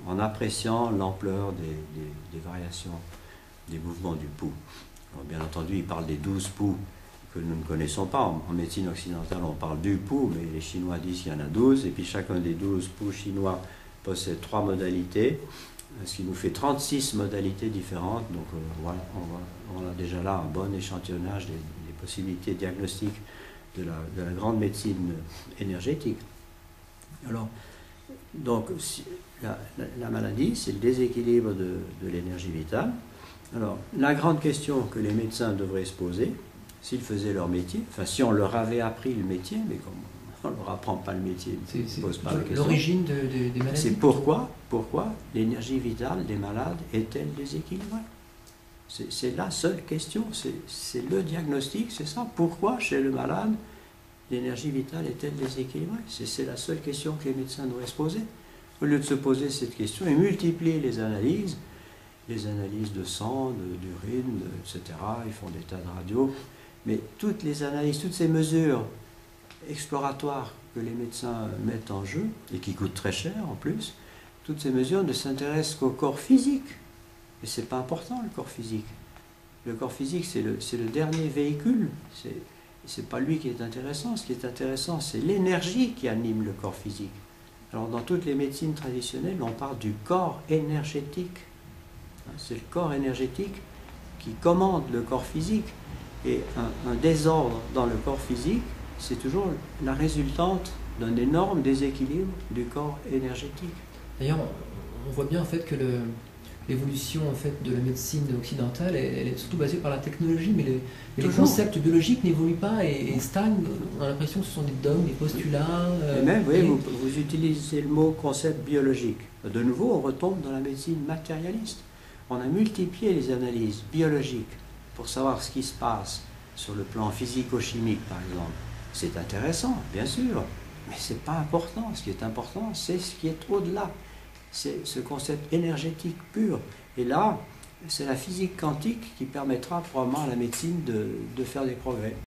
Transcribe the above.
en appréciant l'ampleur des variations des mouvements du pouls. Alors, bien entendu, il parle des 12 pouls que nous ne connaissons pas. En médecine occidentale, on parle du pouls, mais les Chinois disent qu'il y en a 12, et puis chacun des 12 pouls chinois possède 3 modalités, ce qui nous fait 36 modalités différentes. Donc voilà, on a déjà là un bon échantillonnage des possibilités diagnostiques de la grande médecine énergétique. Alors, donc, la maladie, c'est le déséquilibre de l'énergie vitale. Alors, la grande question que les médecins devraient se poser, s'ils faisaient leur métier, enfin, si on leur avait appris le métier, mais comme on ne leur apprend pas le métier, ils ne posent pas la question. L'origine des maladies. C'est pourquoi l'énergie vitale des malades est-elle déséquilibrée? C'est la seule question, c'est le diagnostic, c'est ça. Pourquoi chez le malade, l'énergie vitale est-elle déséquilibrée? C'est la seule question que les médecins devraient se poser. Au lieu de se poser cette question, ils multiplient les analyses de sang, d'urine, etc. Ils font des tas de radios. Mais toutes les analyses, toutes ces mesures exploratoires que les médecins mettent en jeu, et qui coûtent très cher en plus, toutes ces mesures ne s'intéressent qu'au corps physique. Et ce n'est pas important, le corps physique. Le corps physique, c'est le dernier véhicule. C'est pas lui qui est intéressant. Ce qui est intéressant, c'est l'énergie qui anime le corps physique. Alors, dans toutes les médecines traditionnelles, on parle du corps énergétique. C'est le corps énergétique qui commande le corps physique. Et un désordre dans le corps physique, c'est toujours la résultante d'un énorme déséquilibre du corps énergétique. D'ailleurs, on voit bien en fait que l'évolution en fait de la médecine occidentale, elle est surtout basée par la technologie, mais les concepts biologiques n'évoluent pas et stagnent. On a l'impression que ce sont des dogmes, des postulats. Et même, vous utilisez le mot concept biologique. De nouveau, on retombe dans la médecine matérialiste. On a multiplié les analyses biologiques pour savoir ce qui se passe sur le plan physico-chimique, par exemple. C'est intéressant, bien sûr, mais ce n'est pas important. Ce qui est important, c'est ce qui est au-delà. C'est ce concept énergétique pur. Et là, c'est la physique quantique qui permettra probablement à la médecine de faire des progrès.